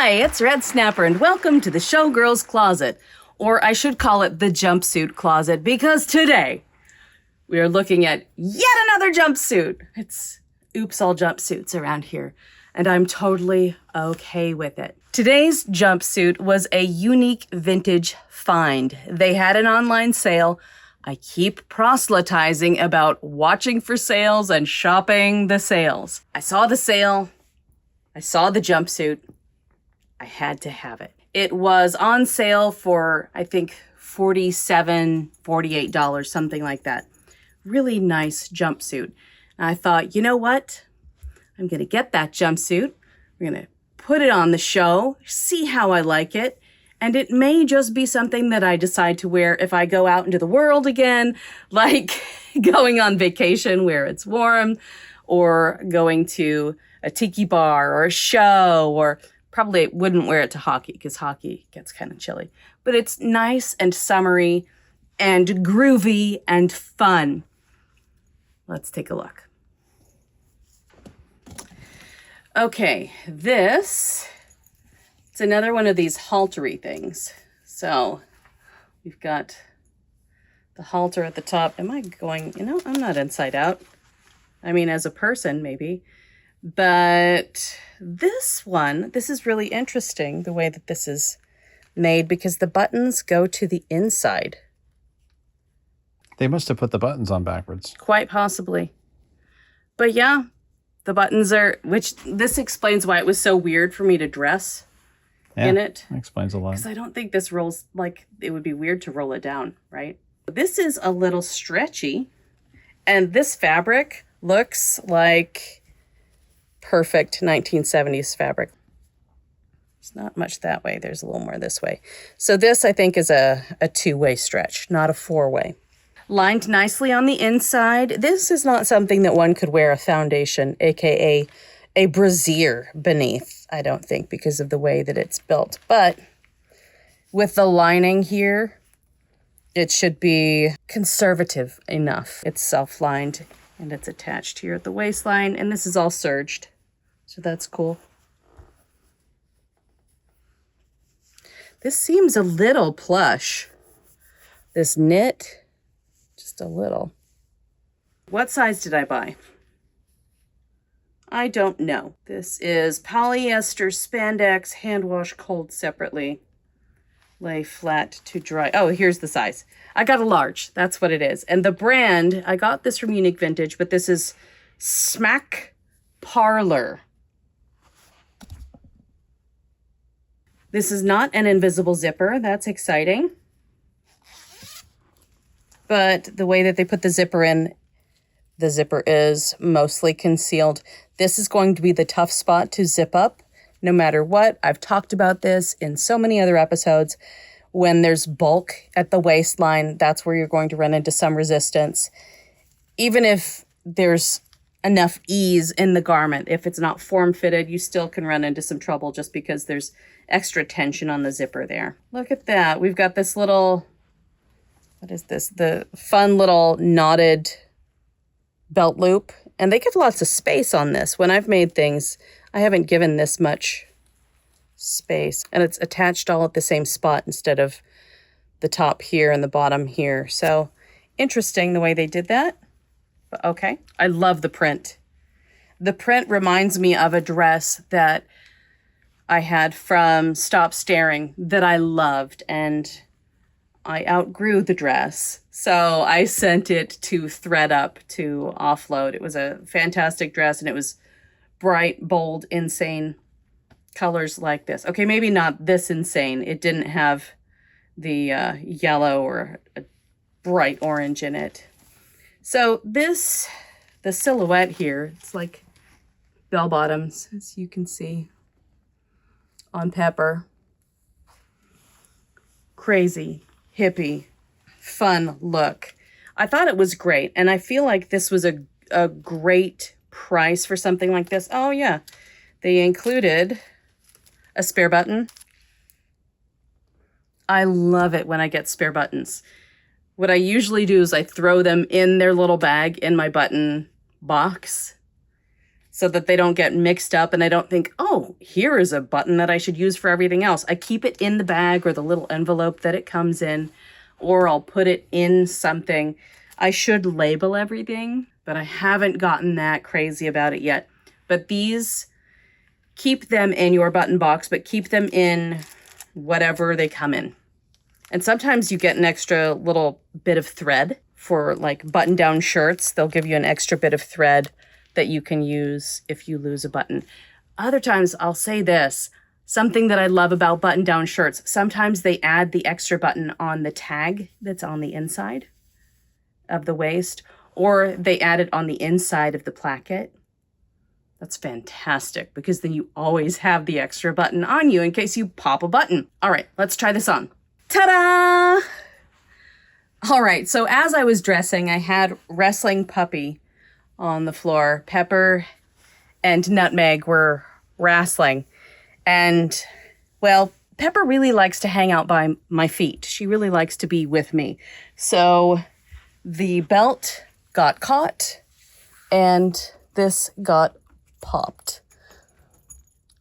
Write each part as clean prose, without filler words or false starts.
Hi, it's Red Snapper, and welcome to the Showgirl's Closet. Or I should call it the Jumpsuit Closet, because today we are looking at yet another jumpsuit. It's oops all jumpsuits around here, and I'm totally okay with it. Today's jumpsuit was a unique vintage find. They had an online sale. I keep proselytizing about watching for sales and shopping the sales. I saw the sale. I saw the jumpsuit. I had to have it. It was on sale for, I think, $47, $48, something like that. Really nice jumpsuit. And I thought, you know what? I'm going to get that jumpsuit. We're going to put it on the show, see how I like it. And it may just be something that I decide to wear if I go out into the world again, like going on vacation where it's warm, or going to a tiki bar or a show, or probably wouldn't wear it to hockey because hockey gets kind of chilly. But it's nice and summery and groovy and fun. Let's take a look. Okay, it's another one of these haltery things. So we've got the halter at the top. Am I going, I'm not inside out. I mean, as a person, maybe. But this is really interesting, the way that this is made, because the buttons go to the inside. They must have put the buttons on backwards. Quite possibly. But yeah, the buttons which this explains why it was so weird for me to dress in it. That explains a lot. Because I don't think this rolls, it would be weird to roll it down, right? This is a little stretchy, and this fabric looks like perfect 1970s fabric. It's not much that way. There's a little more this way. So this, I think, is a two-way stretch, not a four-way. Lined nicely on the inside. This is not something that one could wear a foundation, aka a brassiere, beneath, I don't think, because of the way that it's built. But with the lining here, it should be conservative enough. It's self-lined, and it's attached here at the waistline, and this is all serged. So that's cool. This seems a little plush. This knit, just a little. What size did I buy? I don't know. This is polyester spandex, hand wash cold separately. Lay flat to dry. Oh, here's the size. I got a large. That's what it is. And the brand, I got this from Unique Vintage, but this is Smak Parlour. This is not an invisible zipper. That's exciting. But the way that they put the zipper in, the zipper is mostly concealed. This is going to be the tough spot to zip up, no matter what. I've talked about this in so many other episodes. When there's bulk at the waistline, that's where you're going to run into some resistance. Even if there's enough ease in the garment, if it's not form-fitted, you still can run into some trouble just because there's extra tension on the zipper there. Look at that. We've got this little, what is this? The fun little knotted belt loop. And they give lots of space on this. When I've made things, I haven't given this much space. And it's attached all at the same spot instead of the top here and the bottom here. So interesting the way they did that. But okay. I love the print. The print reminds me of a dress that I had from Stop Staring that I loved, and I outgrew the dress. So I sent it to ThreadUp to offload. It was a fantastic dress, and it was bright, bold, insane colors like this. Okay, maybe not this insane. It didn't have the yellow or a bright orange in it. So the silhouette here, it's like bell bottoms, as you can see on Pepper. Crazy, hippie, fun look. I thought it was great, and I feel like this was a great price for something like this. Oh yeah, they included a spare button. I love it when I get spare buttons. What I usually do is I throw them in their little bag in my button box. so that they don't get mixed up and I don't think, oh, here is a button that I should use for everything else. I keep it in the bag or the little envelope that it comes in, or I'll put it in something. I should label everything, but I haven't gotten that crazy about it yet. But these, keep them in your button box, but keep them in whatever they come in. And sometimes you get an extra little bit of thread for like button-down shirts. They'll give you an extra bit of thread that you can use if you lose a button. Other times, I'll say this, something that I love about button-down shirts, sometimes they add the extra button on the tag that's on the inside of the waist, or they add it on the inside of the placket. That's fantastic because then you always have the extra button on you in case you pop a button. All right, let's try this on. Ta-da! All right, so as I was dressing, I had Wrestling Puppy on the floor. Pepper and Nutmeg were wrestling. And, well, Pepper really likes to hang out by my feet. She really likes to be with me. So the belt got caught and this got popped,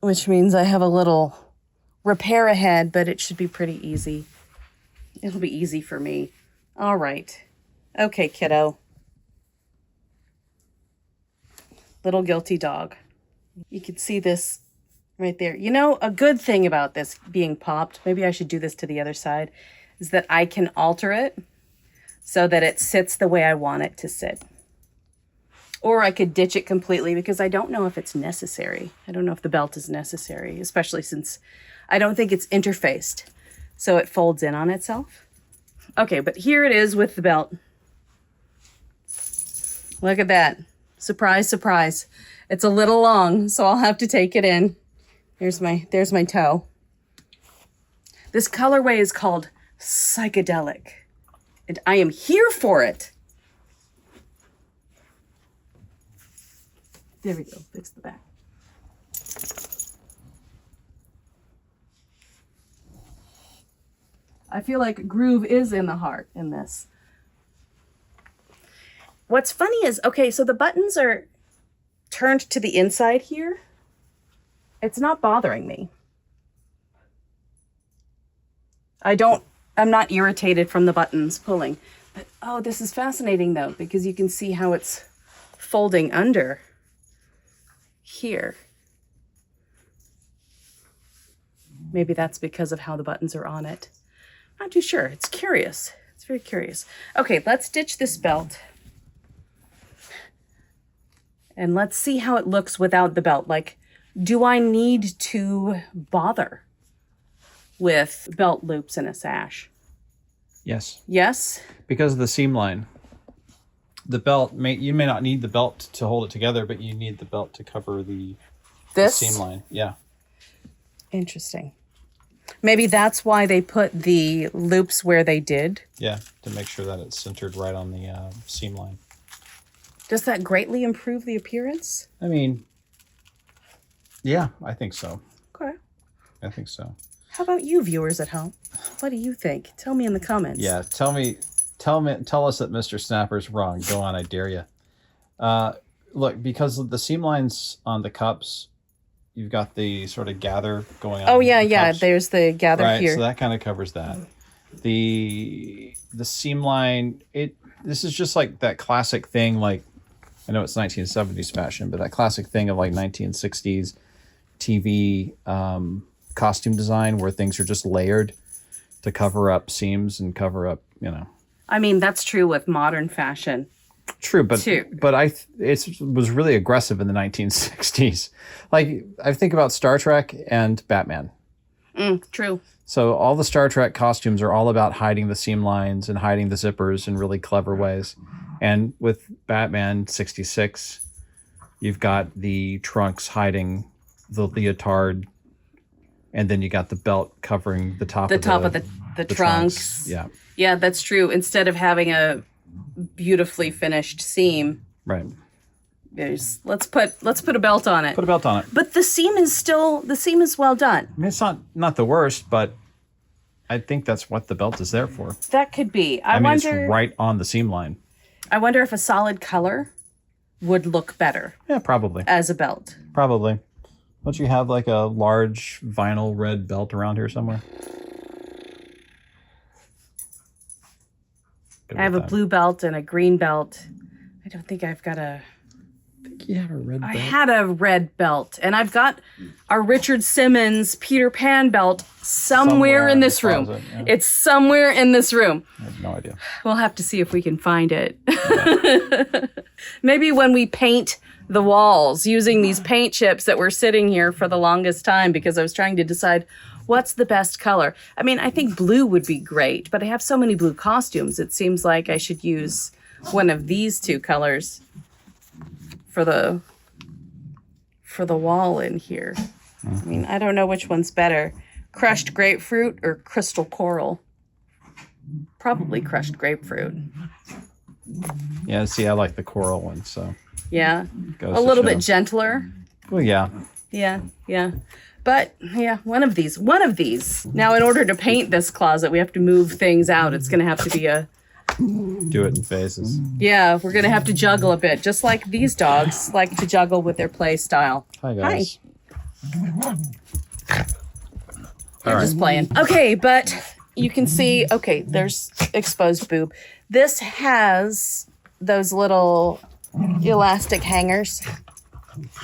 which means I have a little repair ahead, but it should be pretty easy. It'll be easy for me. All right. Okay, kiddo. Little guilty dog. You can see this right there. You know, a good thing about this being popped, maybe I should do this to the other side, is that I can alter it so that it sits the way I want it to sit. Or I could ditch it completely because I don't know if it's necessary. I don't know if the belt is necessary, especially since I don't think it's interfaced. So it folds in on itself. Okay, but here it is with the belt. Look at that. Surprise, surprise. It's a little long, so I'll have to take it in. There's my toe. This colorway is called Psychedelic, and I am here for it. There we go, fix the back. I feel like groove is in the heart in this. What's funny is, okay, so the buttons are turned to the inside here. It's not bothering me. I'm not irritated from the buttons pulling. But, oh, this is fascinating though, because you can see how it's folding under here. Maybe that's because of how the buttons are on it. Not too sure. It's curious. It's very curious. Okay, let's ditch this belt. And let's see how it looks without the belt. Like, do I need to bother with belt loops and a sash? Yes. Yes? Because of the seam line. The belt, you may not need the belt to hold it together, but you need the belt to cover the seam line. Yeah. Interesting. Maybe that's why they put the loops where they did. Yeah, to make sure that it's centered right on the seam line. Does that greatly improve the appearance? I mean, yeah, I think so. Okay. I think so. How about you, viewers at home? What do you think? Tell me in the comments. Yeah, tell us that Mr. Snapper's wrong. Go on, I dare you. Look, because of the seam lines on the cups, you've got the sort of gather going on. Oh yeah. There's the gather right, here. So that kind of covers that. The seam line. This is just like that classic thing. Like, I know it's 1970s fashion, but that classic thing of like 1960s TV costume design where things are just layered to cover up seams and cover up, I mean, that's true with modern fashion. True, but it was really aggressive in the 1960s. Like, I think about Star Trek and Batman. True. So all the Star Trek costumes are all about hiding the seam lines and hiding the zippers in really clever ways. And with Batman 66, you've got the trunks hiding the leotard, and then you got the belt covering the top of the trunks. Yeah. Yeah, that's true. Instead of having a beautifully finished seam. Right. Let's put a belt on it. Put a belt on it. But the seam is well done. I mean, it's not the worst, but I think that's what the belt is there for. That could be. I mean, it's right on the seam line. I wonder if a solid color would look better Yeah, probably. as a belt. Probably. Don't you have like a large vinyl red belt around here somewhere? I have a blue belt and a green belt. I don't think I've got a... I think you have a red belt. I had a red belt, and I've got a Richard Simmons Peter Pan belt somewhere in this room. Closet, yeah. It's somewhere in this room. I have no idea. We'll have to see if we can find it. Yeah. Maybe when we paint the walls using these paint chips that were sitting here for the longest time because I was trying to decide what's the best color. I mean, I think blue would be great, but I have so many blue costumes. It seems like I should use one of these two colors for the wall in here. I mean, I don't know which one's better. Crushed grapefruit or crystal coral? Probably crushed grapefruit. Yeah, see, I like the coral one, so. Yeah. Goes A to little show. bit gentler. Well, yeah. Yeah, yeah. But yeah, one of these. Now, in order to paint this closet, we have to move things out. It's going to have to be a... Do it in phases. Yeah, we're going to have to juggle a bit, just like these dogs like to juggle with their play style. Hi, guys. They're just playing. Okay, but you can see, okay, there's exposed boob. This has those little elastic hangers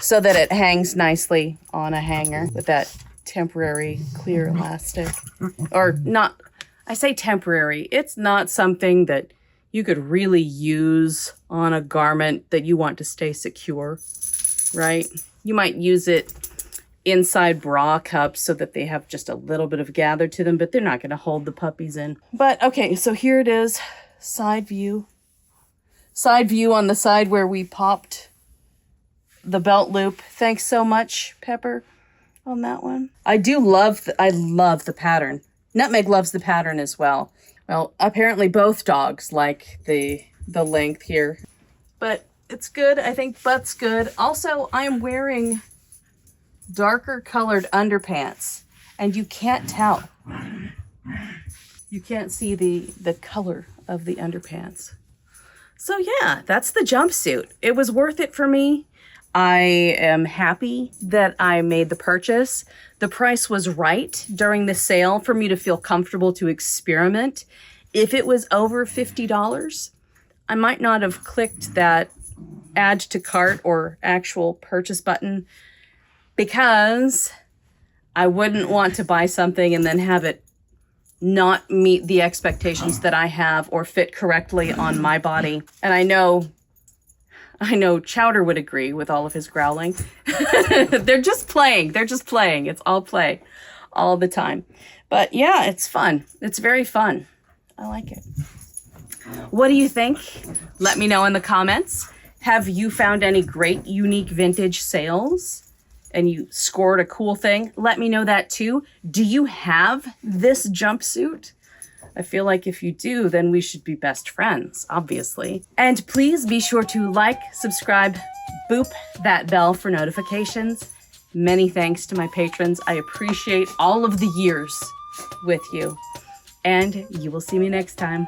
so that it hangs nicely on a hanger with that temporary clear elastic. Or not, I say temporary. It's not something that you could really use on a garment that you want to stay secure, right? You might use it inside bra cups so that they have just a little bit of gather to them, but they're not going to hold the puppies in. But okay, so here it is, side view. Side view on the side where we popped the belt loop. Thanks so much, Pepper, on that one. I love the pattern. Nutmeg loves the pattern as well. Well, apparently both dogs like the length here. But it's good. I think butt's good. Also, I am wearing darker colored underpants, and you can't tell. You can't see the color of the underpants. So yeah, that's the jumpsuit. It was worth it for me. I am happy that I made the purchase. The price was right during the sale for me to feel comfortable to experiment. If it was over $50, I might not have clicked that add to cart or actual purchase button because I wouldn't want to buy something and then have it not meet the expectations that I have or fit correctly on my body. And I know Chowder would agree with all of his growling. They're just playing. It's all play all the time. But yeah, it's fun. It's very fun. I like it. What do you think? Let me know in the comments. Have you found any great, unique vintage sales? And you scored a cool thing? Let me know that too. Do you have this jumpsuit? I feel like if you do, then we should be best friends, obviously. And please be sure to like, subscribe, boop that bell for notifications. Many thanks to my patrons. I appreciate all of the years with you. And you will see me next time.